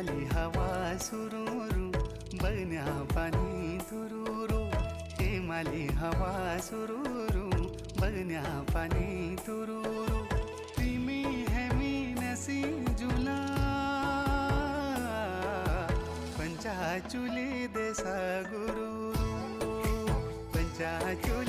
माली हवा सुरूरू बघण्या पाणी तुरुरू, हे माली हवा सुरूरू बघण्या पाणी तुरुरू, प्रेमी है मी नसी जुला पंचाचुली देसा गुरु, पंचाचुली